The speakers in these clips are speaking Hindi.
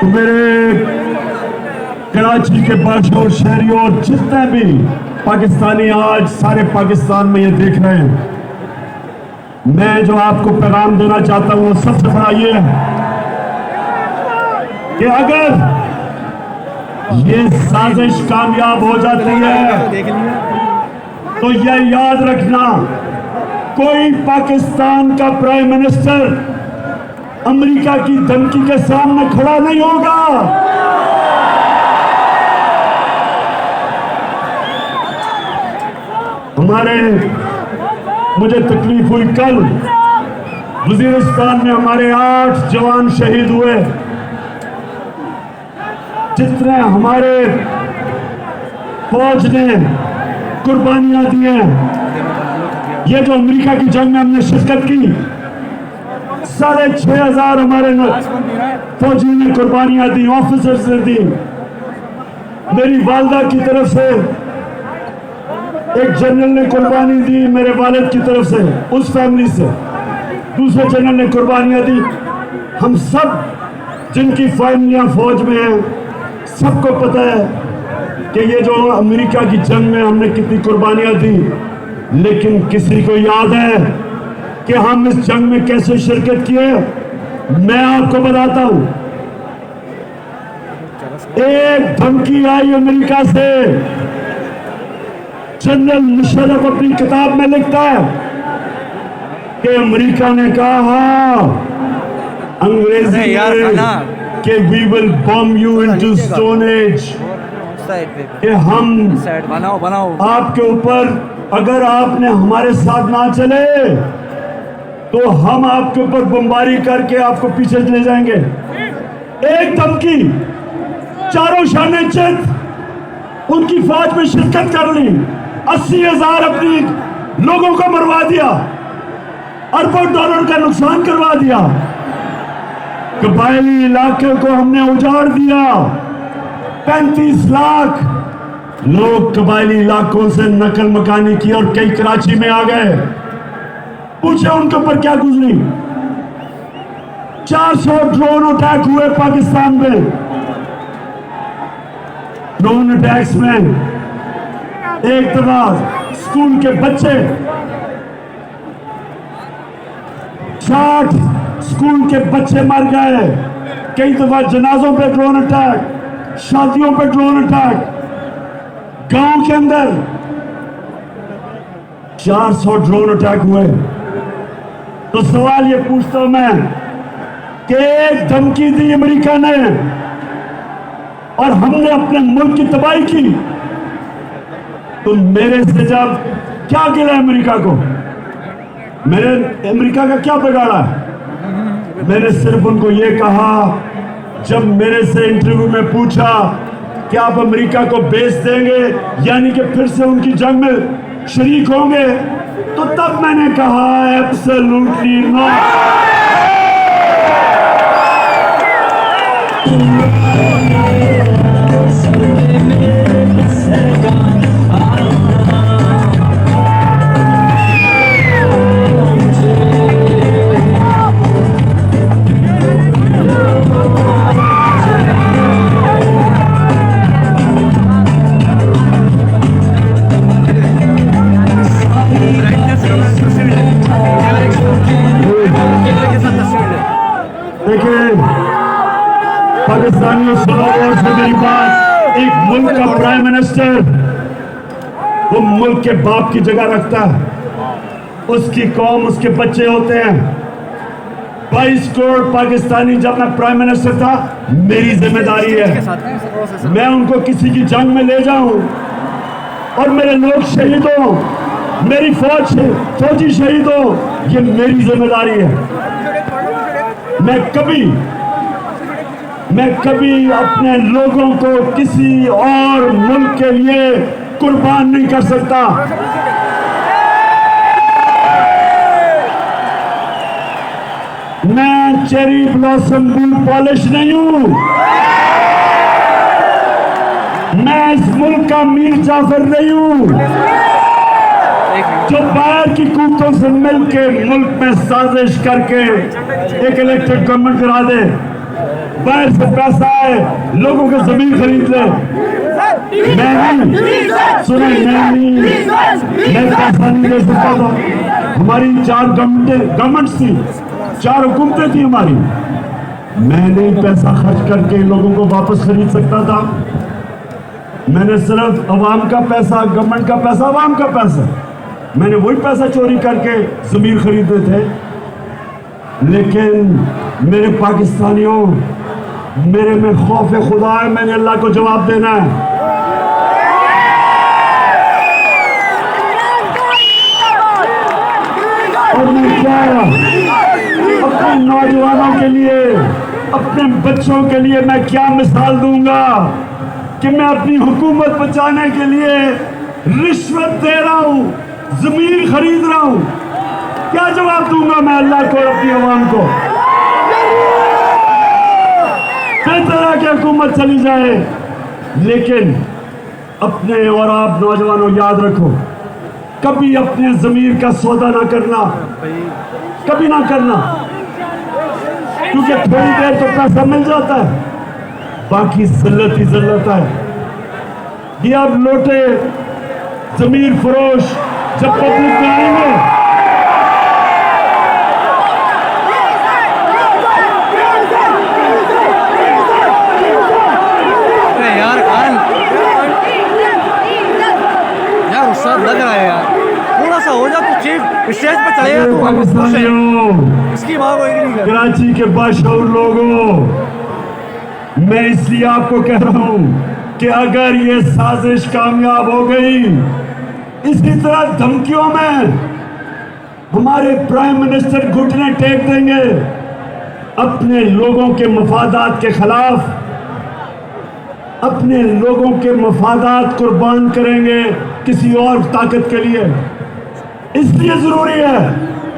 मेरे कराची के बाशूर शहरियों और जितने भी पाकिस्तानी आज सारे पाकिस्तान में ये देख रहे हैं, मैं जो आपको पैगाम देना चाहता हूं सबसे बड़ा ये है कि अगर ये साजिश कामयाब हो जाती है तो यह याद रखना, कोई पाकिस्तान का प्राइम मिनिस्टर अमेरिका की धमकी के सामने खड़ा नहीं होगा। मुझे तकलीफ हुई, कल वजीरिस्तान में हमारे 8 जवान शहीद हुए। जितने हमारे फौज ने कुर्बानियां दी हैं, ये जो अमेरिका की जंग में हमने शिरकत की, 6,500 हमारे फौजी ने कुर्बानियां दी, ऑफिसर्स ने दी। मेरी वालदा की तरफ से एक जनरल ने कुर्बानी दी, मेरे वालिद की तरफ से, उस फैमिली से दूसरे जनरल ने कुर्बानियां दी। हम सब जिनकी फैमिलियां फौज में हैं, सबको पता है कि ये जो अमेरिका की जंग में हमने कितनी कुर्बानियां दी। लेकिन किसी को याद है कि हम इस जंग में कैसे शिरकत किए? मैं आपको बताता हूं। एक धमकी आई अमेरिका से, जनरल मुशर्रफ अपनी किताब में लिखता है कि अमेरिका ने कहा अंग्रेजी कि we will bomb you into stone age, कि हम आपके ऊपर, अगर आपने हमारे साथ ना चले तो हम आपके ऊपर बमबारी करके आपको पीछे ले जाएंगे। एक धमकी, चारों शाने चित उनकी फौज में शिरकत कर ली, 80,000 अपनी लोगों को मरवा दिया, अरबों डॉलर का नुकसान करवा दिया। कबायली इलाके को हमने उजाड़ दिया। 35 लाख लोग कबायली इलाकों से नकल मकानी की और कई कराची में आ गए। पूछे उनके ऊपर क्या गुजरी। 400 ड्रोन अटैक हुए पाकिस्तान में। ड्रोन अटैक्स में एक दफा स्कूल के बच्चे, 60 स्कूल के बच्चे मर गए। कई दफा जनाजों पे ड्रोन अटैक, शादियों पे ड्रोन अटैक, गांव के अंदर 400 ड्रोन अटैक हुए। तो सवाल ये पूछता हूं मैं कि एक धमकी दी अमेरिका ने और हमने अपने मुल्क की तबाही की, तो मेरे से जब क्या गिला अमेरिका को? मैंने अमेरिका का क्या बिगाड़ा? मैंने सिर्फ उनको ये कहा, जब मेरे से इंटरव्यू में पूछा कि आप अमेरिका को बेच देंगे यानी कि फिर से उनकी जंग में शरीक होंगे, तो तब मैंने कहा एब्सोल्युटली नॉट। पाकिस्तानियों सुनो मेरी बात। एक मुल्क का प्राइम मिनिस्टर वो मुल्क के बाप की जगह रखता है। उसकी कौम, उसके बच्चे होते हैं। 22 करोड़ पाकिस्तानी जब मैं प्राइम मिनिस्टर था, मेरी जिम्मेदारी है मैं उनको किसी की जंग में ले जाऊं और मेरे लोग शहीद हो, मेरी फौजी शहीद हो, ये मेरी जिम्मेदारी है। मैं कभी मैं कभी अपने लोगों को किसी और मुल्क के लिए कुर्बान नहीं कर सकता। मैं चेरी ब्लॉसम बूट पॉलिश नहीं हूं। मैं इस मुल्क का मीर जाफर नहीं हूं जो बाहर की कुत्तों से मिलकर मुल्क में साजिश करके एक इलेक्टेड गवर्नमेंट करा दे, बाहर से पैसा आए, लोगों की जमीन खरीद ले। मैं नहीं, सुने, मैं पैसा नहीं ले सकता था। हमारी 4 गवर्नमेंट्स थी, 4 हुकूमतें थी हमारी। मैं नहीं पैसा खर्च करके लोगों को वापस खरीद सकता था। मैंने सिर्फ अवाम का पैसा, गवर्नमेंट का पैसा, अवाम का पैसा, मैंने वही पैसा चोरी करके जमीन खरीदे थे। लेकिन मेरे पाकिस्तानियों, मेरे में खौफ खुदा है, मैंने अल्लाह को जवाब देना है। और मैं क्या अपने नौजवानों के लिए, अपने बच्चों के लिए मैं क्या मिसाल दूंगा कि मैं अपनी हुकूमत बचाने के लिए रिश्वत दे रहा हूं, जमीन खरीद रहा हूं। क्या जवाब दूंगा मैं अल्लाह को और अपनी आवाम को? बेहतर है कि हुकूमत चली जाए, लेकिन अपने और आप नौजवानों याद रखो, कभी अपने जमीन का सौदा ना करना, कभी ना करना, क्योंकि थोड़ी देर तो पैसा मिल जाता है, बाकी जिल्लत ही जिल्लत है। ये अब लोटे जमीन फरोश जब पब्लिक में आएंगे, यार उससे लग रहा है यार, थोड़ा सा हो जा तो चीफ स्टेज पर चलेगा तो पाकिस्तानियों, इसकी मांग होगी। कराची के बाशऊर लोगों, मैं इसलिए आपको कह रहा हूं कि अगर ये साजिश कामयाब हो गई, इसी तरह धमकियों में हमारे प्राइम मिनिस्टर घुटने टेक देंगे, अपने लोगों के मफादात के खिलाफ, अपने लोगों के मफादात कुर्बान करेंगे किसी और ताकत के लिए। इसलिए जरूरी है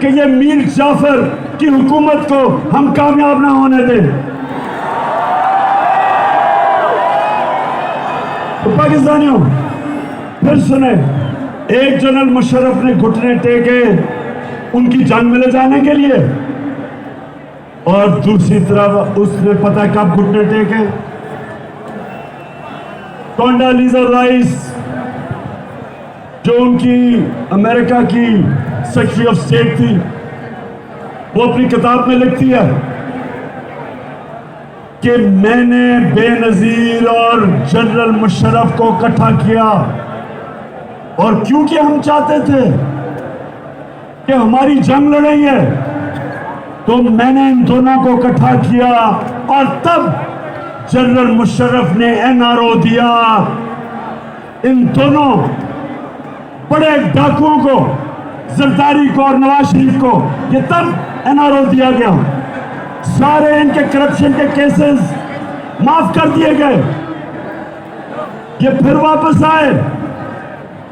कि ये मीर जाफर की हुकूमत को हम कामयाब ना होने दें। तो पाकिस्तानियों, फिर सुने, एक जनरल मुशर्रफ ने घुटने टेके उनकी जंग में ले जाने के लिए, और दूसरी तरफ उसने पता कब घुटने टेके, कोंडालीजा राइस जो उनकी अमेरिका की सेक्रेटरी ऑफ स्टेट थी, वो अपनी किताब में लिखती है कि मैंने बेनजीर और जनरल मुशर्रफ को इकट्ठा किया, और क्योंकि हम चाहते थे कि हमारी जंग लड़ाई है, तो मैंने इन दोनों को इकट्ठा किया, और तब जनरल मुशर्रफ ने एनआरओ दिया इन दोनों बड़े डाकुओं को, जरदारी को और नवाज शरीफ को। ये तब एनआरओ दिया गया, सारे इनके करप्शन के केसेस माफ कर दिए गए। ये फिर वापस आए,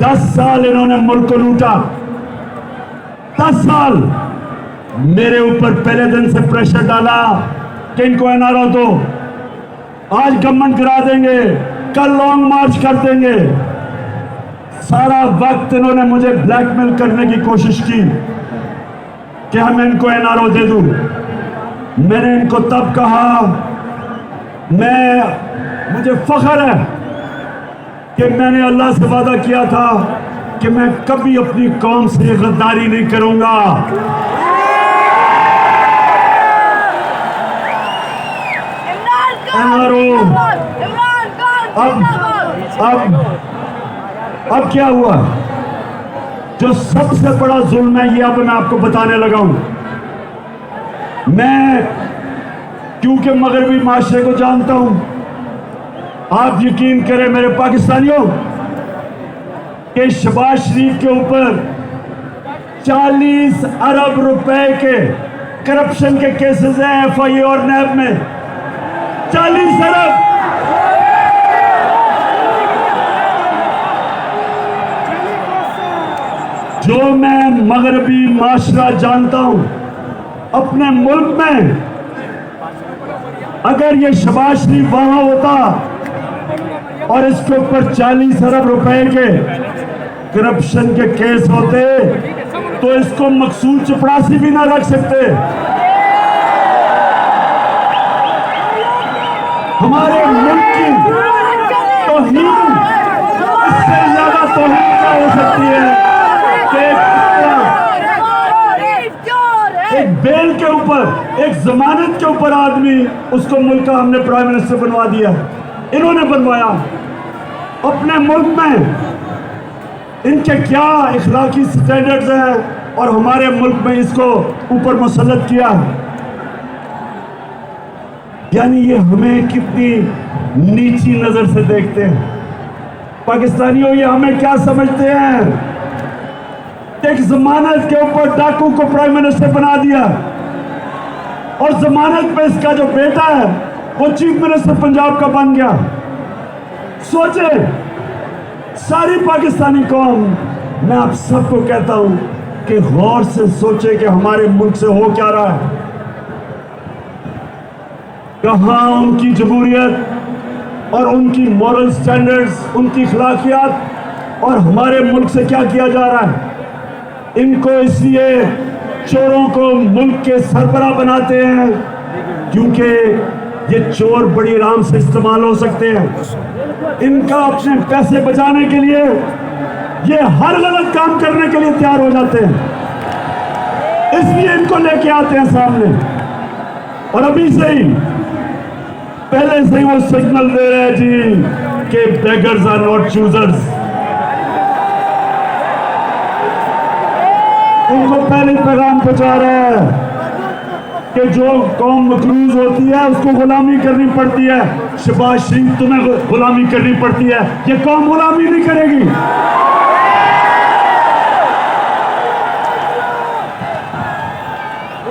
10 साल इन्होंने मुल्क को लूटा, 10 साल मेरे ऊपर पहले दिन से प्रेशर डाला कि इनको एनआरओ दो, आज गवर्नमेंट गिरा देंगे, कल लॉन्ग मार्च कर देंगे। सारा वक्त इन्होंने मुझे ब्लैकमेल करने की कोशिश की कि हम इनको एनआरओ दे दूं। मैंने इनको तब कहा, मुझे फख्र है कि मैंने अल्लाह से वादा किया था कि मैं कभी अपनी कौम से गद्दारी नहीं करूंगा। एनआरओ अब क्या हुआ? जो सबसे बड़ा जुल्म है, ये अब मैं आपको बताने लगा हूं। मैं क्योंकि मगरबी माशरे को जानता हूं, आप यकीन करें मेरे पाकिस्तानियों कि शहबाज शरीफ के ऊपर 40 अरब रुपए के करप्शन के केसेस हैं एफआईए और नैब में। 40 अरब जो मैं मगरबी माशरा जानता हूं अपने मुल्क में, अगर ये शहबाज शरीफ वहां होता और इसके ऊपर 40 अरब रुपए के करप्शन के केस होते तो इसको मकसूद चपरासी भी ना रख सकते। हमारे मुल्क की तौहीन, इससे ज्यादा तौहीन क्या हो सकती है कि एक बेल के ऊपर, एक जमानत के ऊपर आदमी, उसको मुल्क का हमने प्राइम मिनिस्टर बनवा दिया। इन्होंने बनवाया अपने मुल्क में। इनके क्या इखलाकी स्टैंडर्ड्स हैं और हमारे मुल्क में इसको ऊपर मुसल्लत किया। यानी ये हमें कितनी नीची नजर से देखते हैं। पाकिस्तानियों, ये हमें क्या समझते हैं? एक जमानत के ऊपर डाकू को प्राइम मिनिस्टर बना दिया और जमानत पे इसका जो बेटा है वो चीफ मिनिस्टर पंजाब का बन गया। सोचे सारी पाकिस्तानी कौम, मैं आप सबको कहता हूं कि गौर से सोचे कि हमारे मुल्क से हो क्या रहा है। कहां उनकी जमहूरियत और उनकी मॉरल स्टैंडर्ड्स, उनकी अखलाकियात, और हमारे मुल्क से क्या किया जा रहा है। इनको इसलिए चोरों को मुल्क के सरबराह बनाते हैं क्योंकि ये चोर बड़ी आराम से इस्तेमाल हो सकते हैं। इनका अपने पैसे बचाने के लिए ये हर गलत काम करने के लिए तैयार हो जाते हैं, इसलिए इनको लेके आते हैं सामने। और अभी से ही, पहले से ही वो सिग्नल दे रहे हैं जी कि बेगर्स आर नॉट चूजर्स। उनको पहले पैगाम पहुंचा रहा है कि जो कौम मकरूज होती है उसको गुलामी करनी पड़ती है। शहबाज शरीफ, तुम्हें गुलामी करनी पड़ती है, ये कौम गुलामी नहीं करेगी।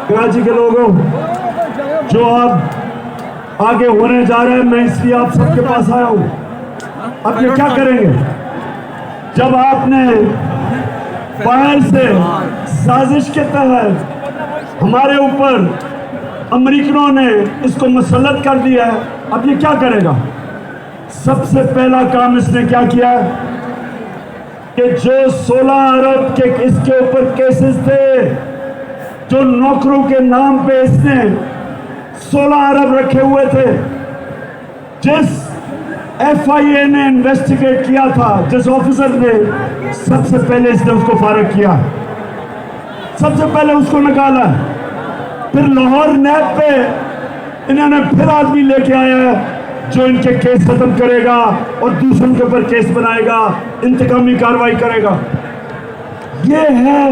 कराची के लोगों, जो अब आगे होने जा रहे हैं, मैं इसलिए आप सबके पास आया हूं। अब ये क्या करेंगे? जब आपने बाहर से साजिश के तहत हमारे ऊपर अमेरिकनों ने इसको मुसल्लत कर दिया है, अब ये क्या करेगा? सबसे पहला काम इसने क्या किया कि जो 16 अरब के इसके ऊपर केसेस थे, जो नौकरों के नाम पे इसने 16 अरब रखे हुए थे, जिस FIA ने इन्वेस्टिगेट किया था, जिस ऑफिसर ने, सबसे पहले इसने उसको फारिग किया, सबसे पहले उसको निकाला। फिर लाहौर नैब पे इन्होंने फिर आदमी लेके आया है जो इनके केस खत्म करेगा और दूसरों के ऊपर केस बनाएगा, इंतकामी कार्रवाई करेगा। ये है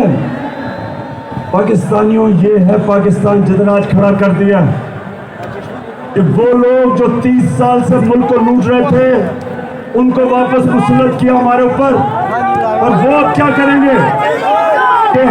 पाकिस्तानियों, ये है पाकिस्तान जितना आज खड़ा कर दिया। कि वो लोग जो 30 साल से मुल्क को लूट रहे थे, उनको वापस मुसल्लत किया हमारे ऊपर, और वो अब क्या करेंगे?